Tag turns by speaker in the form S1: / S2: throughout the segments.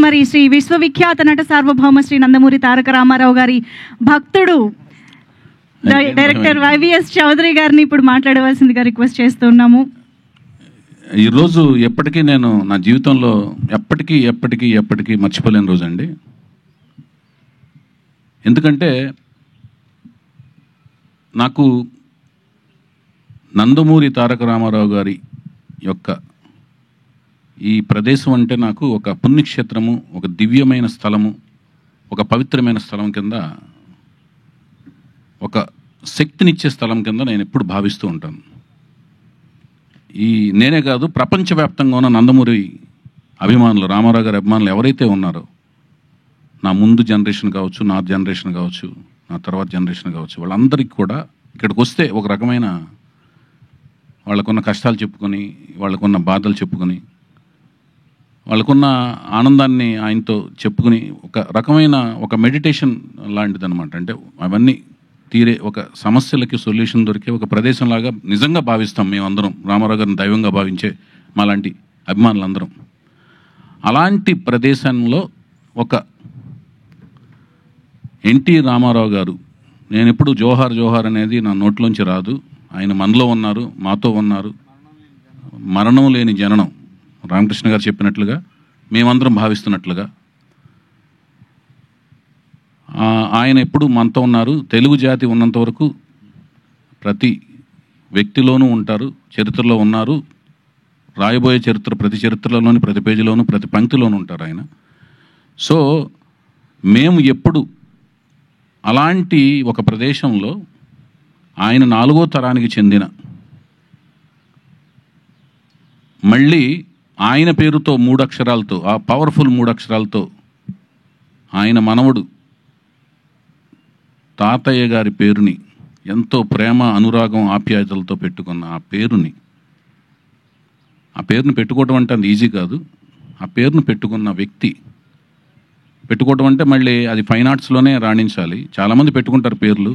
S1: మరి శ్రీ విశ్వవిఖ్యాత నట సార్వభౌమ శ్రీ నందమూరి తారక రామారావు గారి భక్తుడు డైరెక్టర్ వైవిఎస్ చౌదరి గారిని ఇప్పుడు మాట్లాడవలసిందిగా రిక్వెస్ట్ చేస్తున్నాము.
S2: ఈరోజు ఎప్పటికీ నేను నా జీవితంలో ఎప్పటికీ మర్చిపోలేని రోజు అండి. ఎందుకంటే నాకు నందమూరి తారక రామారావు గారి యొక్క ఈ ప్రదేశం అంటే నాకు ఒక పుణ్యక్షేత్రము, ఒక దివ్యమైన స్థలము, ఒక పవిత్రమైన స్థలం కింద, ఒక శక్తినిచ్చే స్థలం కింద నేను ఎప్పుడు భావిస్తూ ఉంటాను. నేనే కాదు, ప్రపంచవ్యాప్తంగా ఉన్న నందమూరి అభిమానులు, రామారావు గారి అభిమానులు ఎవరైతే ఉన్నారో, నా ముందు జనరేషన్ కావచ్చు, నా జనరేషన్ కావచ్చు, నా తర్వాత జనరేషన్ కావచ్చు, వాళ్ళందరికీ కూడా ఇక్కడికి వస్తే ఒక రకమైన వాళ్ళకున్న కష్టాలు చెప్పుకొని, వాళ్ళకున్న బాధలు చెప్పుకొని, వాళ్ళకున్న ఆనందాన్ని ఆయనతో చెప్పుకుని ఒక రకమైన ఒక మెడిటేషన్ లాంటిది అనమాట. అంటే అవన్నీ తీరే ఒక సమస్యలకి సొల్యూషన్ దొరికే ఒక ప్రదేశంలాగా నిజంగా భావిస్తాం మేమందరం, రామారావు గారిని దైవంగా భావించే మాలాంటి అభిమానులందరం. అలాంటి ప్రదేశంలో ఒక ఎన్టీ రామారావు గారు, నేను ఎప్పుడు జోహార్ జోహార్ అనేది నా నోట్లోంచి రాదు. ఆయన మనలో ఉన్నారు, మాతో ఉన్నారు. మరణం లేని జననం, రామకృష్ణ గారు చెప్పినట్లుగా, మేమందరం భావిస్తున్నట్లుగా ఆయన ఎప్పుడు మనతో ఉన్నారు. తెలుగు జాతి ఉన్నంత వరకు ప్రతి వ్యక్తిలోనూ ఉంటారు, చరిత్రలో ఉన్నారు. రాయబోయే చరిత్ర ప్రతి చరిత్రలోని ప్రతి పేజీలోనూ ప్రతి పంక్తిలోనూ ఉంటారు ఆయన. సో మేము ఎప్పుడు అలాంటి ఒక ప్రదేశంలో ఆయన 4వ తరానికి చెందిన, మళ్ళీ ఆయన పేరుతో 3 అక్షరాలతో, ఆ పవర్ఫుల్ 3 అక్షరాలతో ఆయన మనవడు తాతయ్య గారి పేరుని ఎంతో ప్రేమ, అనురాగం, ఆప్యాయతలతో పెట్టుకున్న ఆ పేరుని పెట్టుకోవడం అంటే అది ఈజీ కాదు. ఆ పేరును పెట్టుకున్న వ్యక్తి, పెట్టుకోవడం అంటే మళ్ళీ అది ఫైన్ ఆర్ట్స్లోనే రాణించాలి. చాలామంది పెట్టుకుంటారు పేర్లు,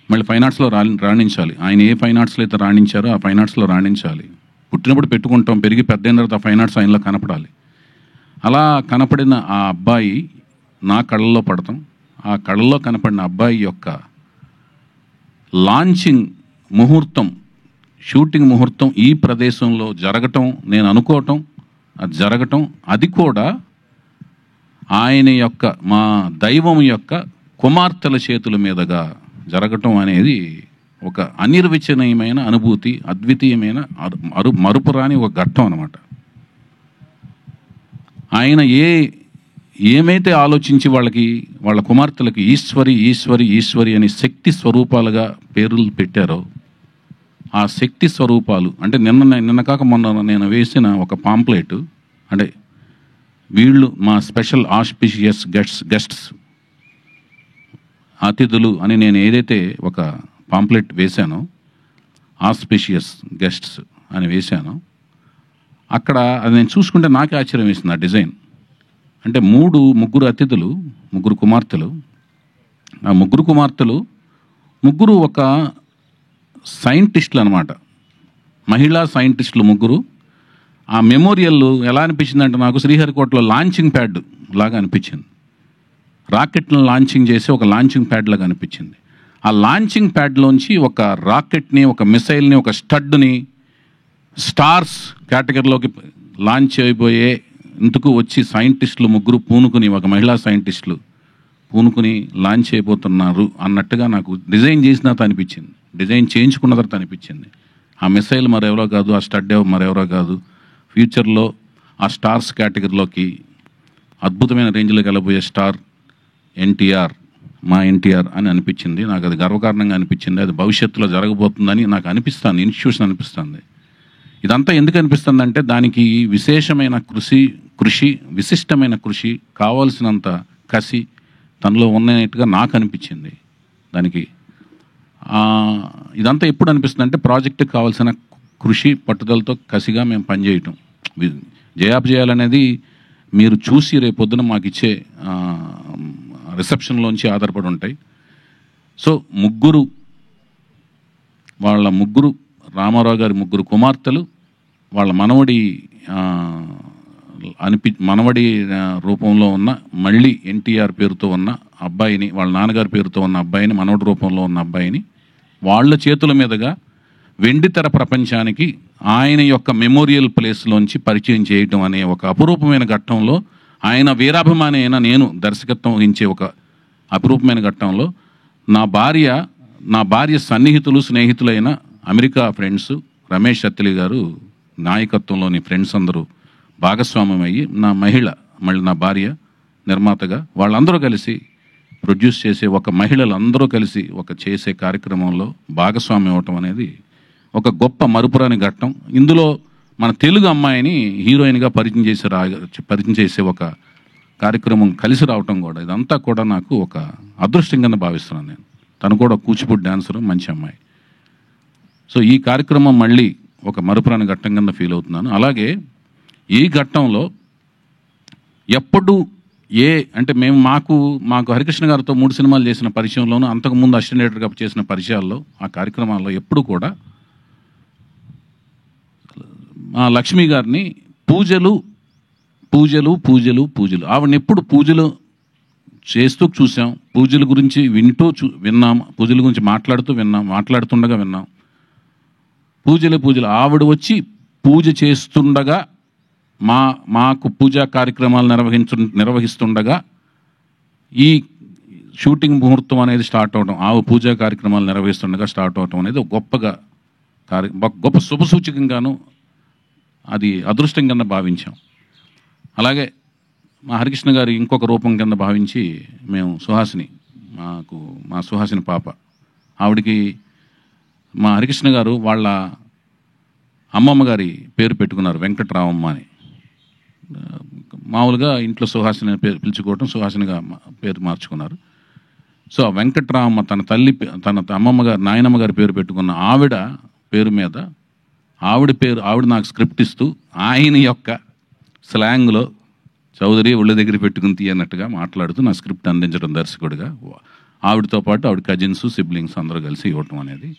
S2: మళ్ళీ ఫైన్ ఆర్ట్స్లో రాణించాలి. ఆయన ఏ ఫైన్ ఆర్ట్స్లో అయితే రాణించారో ఆ ఫైన్ ఆర్ట్స్లో రాణించాలి. పుట్టినప్పుడు పెట్టుకుంటాం, పెరిగి పెద్దయిన తర్వాత ఫైన్ ఆర్ట్స్ ఆయనలో కనపడాలి. అలా కనపడిన ఆ అబ్బాయి నా కళ్ళల్లో పడతాం. ఆ కళ్ళల్లో కనపడిన అబ్బాయి యొక్క లాంచింగ్ ముహూర్తం, షూటింగ్ ముహూర్తం ఈ ప్రదేశంలో జరగటం, నేను అనుకోవటం, అది జరగటం, అది కూడా ఆయన యొక్క, మా దైవం యొక్క కుమార్తెల చేతుల మీదుగా జరగటం అనేది ఒక అనిర్వచనీయమైన అనుభూతి, అద్వితీయమైన మరుపురాని ఒక ఘట్టం అన్నమాట. ఆయన ఏమైతే ఆలోచించి వాళ్ళ కుమార్తెలకి ఈశ్వరి అని శక్తి స్వరూపాలుగా పేర్లు పెట్టారో, ఆ శక్తి స్వరూపాలు అంటే నిన్న కాక మొన్న నేను వేసిన ఒక పాంప్లెట్, అంటే వీళ్ళు మా స్పెషల్ ఆస్పిషియస్ గెస్ట్స్, అతిథులు అని నేను ఏదైతే ఒక పాంప్లెట్ వేశానో, ఆస్పిషియస్ గెస్ట్స్ అని వేశానో, అక్కడ అది నేను చూసుకుంటే నాకే ఆశ్చర్యం వేసింది ఆ డిజైన్. అంటే ముగ్గురు అతిథులు, 3 కుమార్తెలు. ఆ 3 కుమార్తెలు ముగ్గురు ఒక సైంటిస్టులు అనమాట, మహిళా సైంటిస్టులు 3. ఆ మెమోరియల్ ఎలా అనిపించిందంటే నాకు శ్రీహరికోటలో లాంచింగ్ ప్యాడ్ లాగా అనిపించింది. రాకెట్లను లాంచింగ్ చేసి ఒక లాంచింగ్ ప్యాడ్ లాగా అనిపించింది. ఆ లాంచింగ్ ప్యాడ్లోంచి ఒక రాకెట్ని, ఒక మిసైల్ని, ఒక స్టడ్ని స్టార్స్ కేటగిరీలోకి లాంచ్ అయిపోయే ఇందుకు వచ్చి సైంటిస్టులు 3 పూనుకుని, ఒక మహిళా సైంటిస్టులు పూనుకుని లాంచ్ అయిపోతున్నారు అన్నట్టుగా నాకు డిజైన్ చేసిన తర్వాత అనిపించింది, డిజైన్ చేయించుకున్న తర్వాత అనిపించింది. ఆ మిసైల్ మరెవరో కాదు, ఆ స్టడ్ మరెవరో కాదు, ఫ్యూచర్లో ఆ స్టార్స్ కేటగిరీలోకి అద్భుతమైన రేంజ్లోకి వెళ్ళబోయే స్టార్ ఎన్టీఆర్, మా ఎన్టీఆర్ అని అనిపించింది. నాకు అది గర్వకారణంగా అనిపించింది. అది భవిష్యత్తులో జరగబోతుందని నాకు అనిపిస్తుంది, ఇన్స్టిట్యూషన్ అనిపిస్తుంది. ఇదంతా ఎందుకు అనిపిస్తుంది అంటే దానికి విశేషమైన కృషి, విశిష్టమైన కృషి, కావాల్సినంత కసి తనలో ఉన్నట్టుగా నాకు అనిపించింది. దానికి ఇదంతా ఎప్పుడు అనిపిస్తుంది అంటే ప్రాజెక్టుకి కావాల్సిన కృషి, పట్టుదలతో కసిగా మేము పనిచేయటం, జయాపజయాలనేది మీరు చూసి రేపొద్దున మాకు ఇచ్చే రిసెప్షన్లోంచి ఆధారపడి ఉంటాయి. సో రామారావు గారి 3 కుమార్తెలు, వాళ్ళ మనవడి మనవడి రూపంలో ఉన్న మళ్ళీ ఎన్టీఆర్ పేరుతో ఉన్న అబ్బాయిని, వాళ్ళ నాన్నగారి పేరుతో ఉన్న అబ్బాయిని, మనవడి రూపంలో ఉన్న అబ్బాయిని వాళ్ళ చేతుల మీదుగా వెండితెర ప్రపంచానికి ఆయన యొక్క మెమోరియల్ ప్లేస్లోంచి పరిచయం చేయటం అనే ఒక అపురూపమైన ఘట్టంలో, ఆయన వీరాభిమాని అయిన నేను దర్శకత్వం వహించే ఒక అపురూపమైన ఘట్టంలో నా భార్య సన్నిహితులు, స్నేహితులైన అమెరికా ఫ్రెండ్స్, రమేష్ అత్తిలి గారు నాయకత్వంలోని ఫ్రెండ్స్ అందరూ భాగస్వామ్యం అయ్యి, మళ్ళీ నా భార్య నిర్మాతగా వాళ్ళందరూ కలిసి ప్రొడ్యూస్ చేసే, ఒక మహిళలందరూ కలిసి చేసే కార్యక్రమంలో భాగస్వామ్యం అవ్వటం అనేది ఒక గొప్ప మరుపురాని ఘట్టం. ఇందులో మన తెలుగు అమ్మాయిని హీరోయిన్గా పరిచయం చేసే ఒక కార్యక్రమం కలిసి రావటం కూడా, ఇదంతా కూడా నాకు ఒక అదృష్టం కింద భావిస్తున్నాను నేను. తను కూడా కూచిపూడి డాన్సరు, మంచి అమ్మాయి. సో ఈ కార్యక్రమం మళ్ళీ ఒక మరుపురాని ఘట్టం కింద ఫీల్ అవుతున్నాను. అలాగే ఈ ఘట్టంలో ఎప్పుడు అంటే మాకు హరికృష్ణ గారితో 3 సినిమాలు చేసిన పరిచయంలోనూ, అంతకుముందు అసిస్టెంట్ డైరెక్టర్గా చేసిన పరిచయాల్లో, ఆ కార్యక్రమాల్లో ఎప్పుడు కూడా మా లక్ష్మి గారిని పూజలు ఆవిడని ఎప్పుడు పూజలు చేస్తూ చూసాం, పూజల గురించి విన్నాం, పూజల గురించి మాట్లాడుతుండగా విన్నాం. పూజలు ఆవిడ వచ్చి పూజ చేస్తుండగా, మాకు పూజా కార్యక్రమాలు నిర్వహిస్తుండగా ఈ షూటింగ్ ముహూర్తం అనేది స్టార్ట్ అవడం, పూజా కార్యక్రమాలు నిర్వహిస్తుండగా స్టార్ట్ అవడం అనేది గొప్ప శుభసూచకంగాను, అది అదృష్టం కింద భావించాం. అలాగే మా హరికృష్ణ గారి ఇంకొక రూపం కింద భావించి మేము మా సుహాసిని పాప, ఆవిడికి మా హరికృష్ణ గారు వాళ్ళ అమ్మమ్మ గారి పేరు పెట్టుకున్నారు, వెంకట్రామమ్మ అని. మామూలుగా ఇంట్లో సుహాసిని పిలుచుకోవటం, సుహాసినిగా పేరు మార్చుకున్నారు. సో ఆ వెంకట్రామమ్మ తన అమ్మమ్మ గారు, నాయనమ్మ గారి పేరు పెట్టుకున్న ఆవిడ పేరు మీద ఆవిడ నాకు స్క్రిప్ట్ ఇస్తూ ఆయన యొక్క స్లాంగ్లో చౌదరి ఒళ్ళ దగ్గర పెట్టుకుని తీయనట్టుగా మాట్లాడుతూ నా స్క్రిప్ట్ అందించడం దర్శకుడిగా, ఆవిడతో పాటు ఆవిడ కజిన్స్, సిబ్లింగ్స్ అందరూ కలిసి ఇవ్వటం అనేది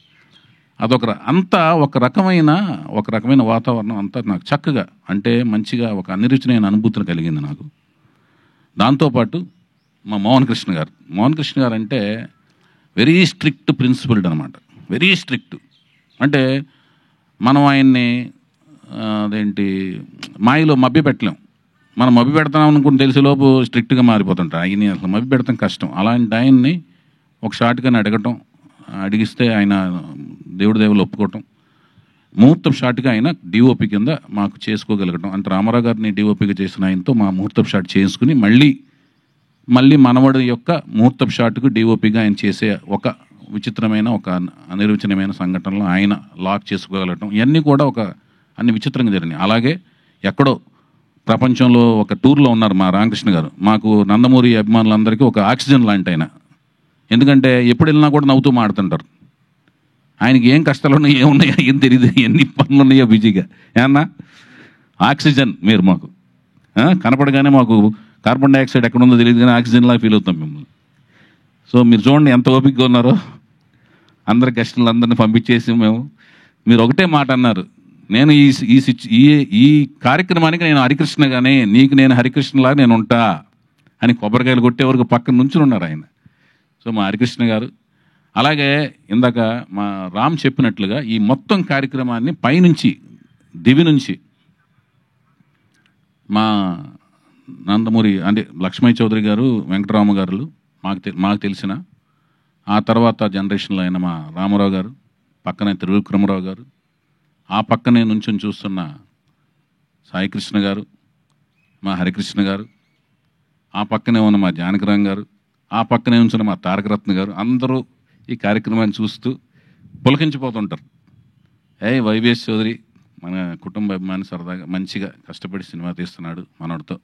S2: అంతా ఒక రకమైన వాతావరణం అంతా నాకు చక్కగా, అంటే మంచిగా ఒక అనిరుచినైన అనుభూతిని కలిగింది నాకు. దాంతోపాటు మా మోహన్ కృష్ణ గారు అంటే వెరీ స్ట్రిక్ట్ ప్రిన్సిపల్డ్ అనమాట, వెరీ స్ట్రిక్ట్. అంటే మనం ఆయన్ని మాయలో మభ్య పెట్టలేం. మనం మభ్య పెడతాం అనుకుని తెలిసేలోపు స్ట్రిక్ట్గా మారిపోతుంటారు. ఆయన్ని అసలు మభ్య పెడతాం కష్టం. అలాంటి ఆయన్ని ఒక షాట్గానే అడిగిస్తే ఆయన దేవుడి దేవుళ్ళు ఒప్పుకోవటం, ముహూర్తం షాట్గా ఆయన డిఓపి కింద మాకు చేసుకోగలగటం. అంటే రామారావు గారిని డిఓపిగా చేసిన ఆయనతో మా ముహూర్తం షాట్ చేసుకుని మళ్ళీ మనవడి యొక్క ముహూర్తం షాట్కు డిఓపిగా ఆయన చేసే ఒక విచిత్రమైన, ఒక అనిర్వచనమైన సంఘటనలో ఆయన లాక్ చేసుకోగలగటం, ఇవన్నీ కూడా అన్ని విచిత్రంగా జరిగినాయి. అలాగే ఎక్కడో ప్రపంచంలో ఒక టూర్లో ఉన్నారు మా రామకృష్ణ గారు. మాకు నందమూరి అభిమానులందరికీ ఒక ఆక్సిజన్ లాంటి ఆయన. ఎందుకంటే ఎప్పుడు వెళ్ళినా కూడా నవ్వుతూ మాడుతుంటారు. ఆయనకి ఏం కష్టాలు ఉన్నాయో, ఏమున్నాయో ఏం తెలియదు, ఎన్ని పనులు ఉన్నాయో బిజీగా. ఏమన్నా ఆక్సిజన్ మీరు మాకు కనపడగానే మాకు కార్బన్ డైఆక్సైడ్ ఎక్కడ ఉందో తెలియదు, కానీ ఆక్సిజన్లా ఫీల్ అవుతాం మిమ్మల్ని. సో మీరు చూడండి ఎంత ఓపికగా ఉన్నారో. అందరి గెస్టులందరినీ పంపించేసి మీరు ఒకటే మాట అన్నారు, నేను ఈ కార్యక్రమానికి నేను హరికృష్ణగానే, నీకు నేను హరికృష్ణలా నేను ఉంటా అని కొబ్బరికాయలు కొట్టే వరకు పక్కన నుంచి ఉన్నారు ఆయన. సో మా హరికృష్ణ గారు. అలాగే ఇందాక మా రామ్ చెప్పినట్లుగా ఈ మొత్తం కార్యక్రమాన్ని పైనుంచి దివి నుంచి మా నందమూరి అంటే లక్ష్మయ్య చౌదరి గారు, వెంకటరామ గారు మాకు తెలిసిన, ఆ తర్వాత జనరేషన్లో అయిన మా రామారావు గారు, పక్కనే త్రివిక్రమరావు గారు, ఆ పక్కనే నుంచి చూస్తున్న సాయికృష్ణ గారు, మా హరికృష్ణ గారు, ఆ పక్కనే ఉన్న మా జానకిరాం గారు, ఆ పక్కనే ఉంచిన మా తారకరత్న గారు, అందరూ ఈ కార్యక్రమాన్ని చూస్తూ పులకించిపోతుంటారు. వైవిఎస్ చౌదరి మన కుటుంబ అభిమాని, సరదాగా మంచిగా కష్టపడి సినిమా తీస్తున్నాడు మనోడితో,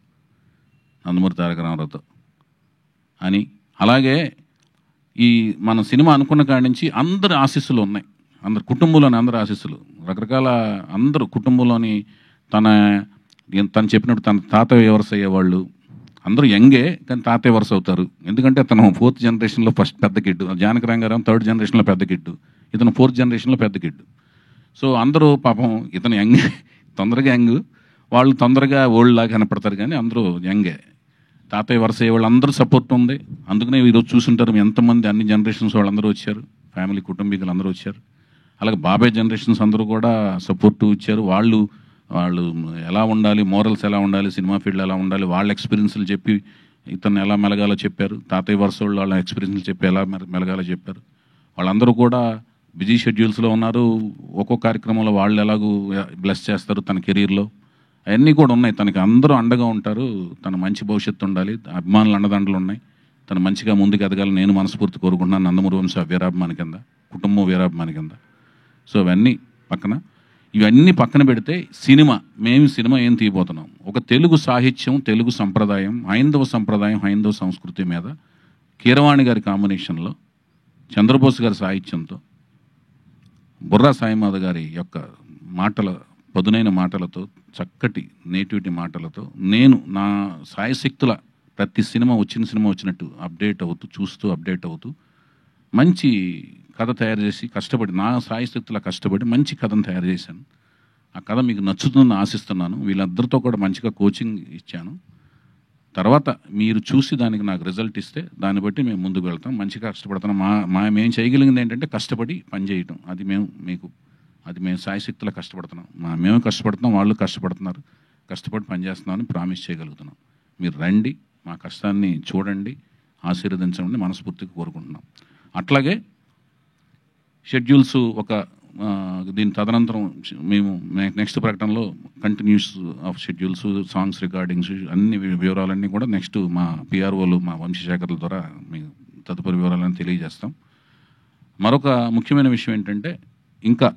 S2: నందమూరి తారక రామారావుతో అని. అలాగే ఈ మన సినిమా అనుకున్న కాడి నుంచి అందరి ఆశీస్సులు ఉన్నాయి, అందరు కుటుంబంలోని అందరి ఆశీస్సులు, రకరకాల అందరూ కుటుంబంలోని తను చెప్పినప్పుడు తన తాతయ్య వరుస అయ్యేవాళ్ళు అందరూ యంగే, కానీ తాతయ్య వరుస అవుతారు. ఎందుకంటే తను 4th జనరేషన్లో ఫస్ట్ పెద్ద కిడ్డు, జానకిరాం గారు 3rd జనరేషన్లో పెద్ద కిడ్డు, ఇతను 4th జనరేషన్లో పెద్ద కిడ్డు. సో అందరూ పాపం ఇతను యంగ్, తొందరగా యంగ్, వాళ్ళు తొందరగా ఓల్డ్ లాగా కనపడతారు, కానీ అందరూ యంగే. తాతయ్య వరుస వాళ్ళందరూ సపోర్ట్ ఉంది. అందుకనే ఈరోజు చూసుంటారు ఎంతమంది అన్ని జనరేషన్స్ వాళ్ళందరూ వచ్చారు, ఫ్యామిలీ కుటుంబీకులు అందరూ వచ్చారు. అలాగే బాబాయ్ జనరేషన్స్ అందరూ కూడా సపోర్ట్ ఇచ్చారు. వాళ్ళు ఎలా ఉండాలి, మోరల్స్ ఎలా ఉండాలి, సినిమా ఫీల్డ్ ఎలా ఉండాలి, వాళ్ళ ఎక్స్పీరియన్స్లు చెప్పి ఇతను ఎలా మెలగాలో చెప్పారు. తాతయ్య వరుస వాళ్ళ ఎక్స్పీరియన్స్లు చెప్పి ఎలా మెలగాలో చెప్పారు. వాళ్ళందరూ కూడా బిజీ షెడ్యూల్స్లో ఉన్నారు. ఒక్కో కార్యక్రమంలో వాళ్ళు ఎలాగూ బ్లెస్ చేస్తారు తన కెరీర్లో, అవన్నీ కూడా ఉన్నాయి. తనకి అందరూ అండగా ఉంటారు. తన మంచి భవిష్యత్తు ఉండాలి, అభిమానులు అండదండలు ఉన్నాయి. తను మంచిగా ముందుకు ఎదగాలని నేను మనస్ఫూర్తి కోరుకుంటున్నాను. నందమూరి వంశ వీరాభిమాని కింద, కుటుంబం వీరాభిమాని కింద. సో ఇవన్నీ పక్కన పెడితే సినిమా ఏం తీయబోతున్నాం, ఒక తెలుగు సాహిత్యం, తెలుగు సంప్రదాయం, హైందవ సంప్రదాయం, హైందవ సంస్కృతి మీద కీరవాణి గారి కాంబినేషన్లో, చంద్రబోస్ గారి సాహిత్యంతో, బుర్రా సాయిమాధ గారి యొక్క పదునైన మాటలతో, చక్కటి నేటివిటీ మాటలతో, నేను నా సాయశక్తుల ప్రతి వచ్చిన సినిమా వచ్చినట్టు అప్డేట్ అవుతూ మంచి కథ తయారు చేసి కష్టపడి, నా సాయశక్తుల కష్టపడి మంచి కథను తయారు చేశాను. ఆ కథ మీకు నచ్చుతుందని ఆశిస్తున్నాను. వీళ్ళందరితో కూడా మంచిగా కోచింగ్ ఇచ్చాను. తర్వాత మీరు చూసి దానికి నాకు రిజల్ట్ ఇస్తే దాన్ని బట్టి మేము ముందుకు వెళ్తాం. మంచిగా కష్టపడతాం. మేము చేయగలిగింది ఏంటంటే కష్టపడి పనిచేయటం. అది మేము సాయశక్తులా కష్టపడుతున్నాం. మేము కష్టపడుతున్నాం, వాళ్ళు కష్టపడుతున్నారు. కష్టపడి పనిచేస్తున్నామని ప్రామిస్ చేయగలుగుతున్నాం. మీరు రండి, మా కష్టాన్ని చూడండి, ఆశీర్వదించండి మనస్ఫూర్తిగా కోరుకుంటున్నాం. అట్లాగే షెడ్యూల్స్ దీని తదనంతరం మేము నెక్స్ట్ ప్రకటనలో continuous of schedules, songs recordings, అన్ని వివరాలన్నీ కూడా నెక్స్ట్ మా పిఆర్ఓలు, మా వంశశేఖర్ల ద్వారా మీకు తదుపరి వివరాలను తెలియజేస్తాం. మరొక ముఖ్యమైన విషయం ఏంటంటే ఇంకా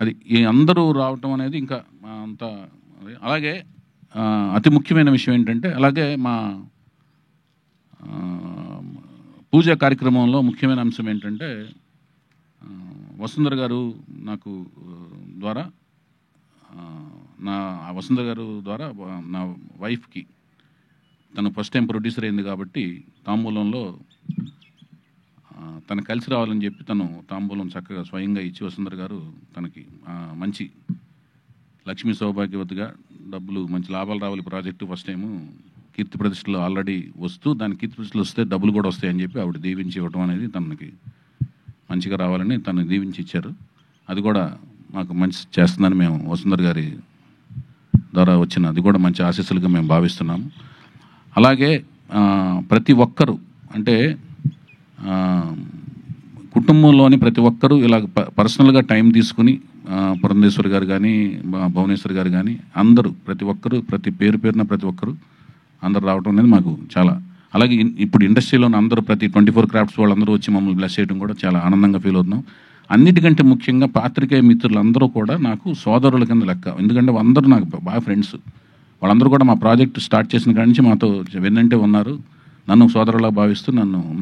S2: అది అందరూ రావటం అనేది ఇంకా అంత. అలాగే అతి ముఖ్యమైన విషయం ఏంటంటే, అలాగే మా పూజా కార్యక్రమంలో ముఖ్యమైన అంశం ఏంటంటే, వసుంధర గారు నాకు ద్వారా వసుంధర గారు ద్వారా నా వైఫ్కి, తను ఫస్ట్ టైం ప్రొడ్యూసర్ అయింది కాబట్టి తాంబూలంలో తను కలిసి రావాలని చెప్పి తను తాంబూలం చక్కగా స్వయంగా ఇచ్చి, వసుంధర గారు తనకి మంచి లక్ష్మీ సౌభాగ్యవతిగా డబ్బులు, మంచి లాభాలు రావాలి ప్రాజెక్టు ఫస్ట్ టైము కీర్తి ప్రతిష్టలు ఆల్రెడీ వస్తూ, దాని కీర్తి ప్రతిష్టలు వస్తే డబ్బులు కూడా వస్తాయని చెప్పి ఆవిడ దీవించి ఇవ్వటం అనేది తనకి మంచిగా రావాలని తను దీవించి ఇచ్చారు. అది కూడా మాకు మంచి చేస్తుందని మేము వసుంధర గారి ద్వారా వచ్చిన అది కూడా మంచి ఆశీస్సులుగా మేము భావిస్తున్నాము. అలాగే ప్రతి ఒక్కరూ అంటే కుటుంబంలోని ప్రతి ఒక్కరూ ఇలా పర్సనల్గా టైం తీసుకుని, పురంధేశ్వరి గారు కానీ, భువనేశ్వరి గారు కానీ, అందరూ ప్రతి ఒక్కరూ పేరున ప్రతి ఒక్కరూ అందరు రావడం అనేది మాకు చాలా. అలాగే ఇప్పుడు ఇండస్ట్రీలోని అందరూ ప్రతి 24 క్రాఫ్ట్స్ వాళ్ళందరూ వచ్చి మమ్మల్ని బ్లెస్ చేయడం కూడా చాలా ఆనందంగా ఫీల్ అవుతున్నాం. అన్నిటికంటే ముఖ్యంగా పాత్రికేయ మిత్రులందరూ కూడా నాకు సోదరుల కింద లెక్క. ఎందుకంటే అందరూ నాకు బాగా ఫ్రెండ్స్. వాళ్ళందరూ కూడా మా ప్రాజెక్ట్ స్టార్ట్ చేసిన కాడి నుంచి మాతో వెన్నంటే ఉన్నారు. నన్ను సోదరులా భావిస్తూ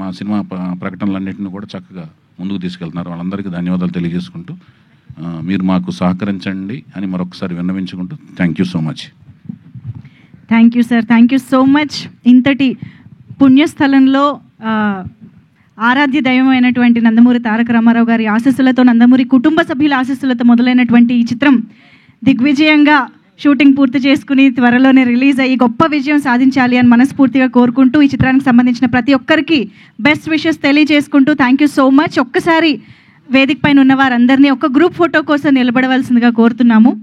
S2: మా సినిమా ప్రకటనలన్నింటినీ కూడా చక్కగా ముందుకు తీసుకెళ్తున్నారు. వాళ్ళందరికీ ధన్యవాదాలు తెలియజేసుకుంటూ మీరు మాకు సహకరించండి అని మరొకసారి విన్నవించుకుంటూ thank you so much.
S1: Thank you sir, thank you so much. ఇంతటి పుణ్యస్థలంలో ఆరాధ్య దైవమైనటువంటి నందమూరి తారక రామారావు గారి ఆశీస్సులతో, నందమూరి కుటుంబ సభ్యుల ఆశీస్సులతో మొదలైనటువంటి ఈ చిత్రం దిగ్విజయంగా షూటింగ్ పూర్తి చేసుకుని త్వరలోనే రిలీజ్ అయ్యి గొప్ప విజయం సాధించాలి అని మనస్ఫూర్తిగా కోరుకుంటూ, ఈ చిత్రానికి సంబంధించిన ప్రతి ఒక్కరికి బెస్ట్ విషెస్ తెలియజేసుకుంటూ థ్యాంక్ యూ సో మచ్. ఒక్కసారి వేదిక పైన ఉన్న వారందరినీ ఒక గ్రూప్ ఫోటో కోసం నిలబడవలసిందిగా కోరుతున్నాము.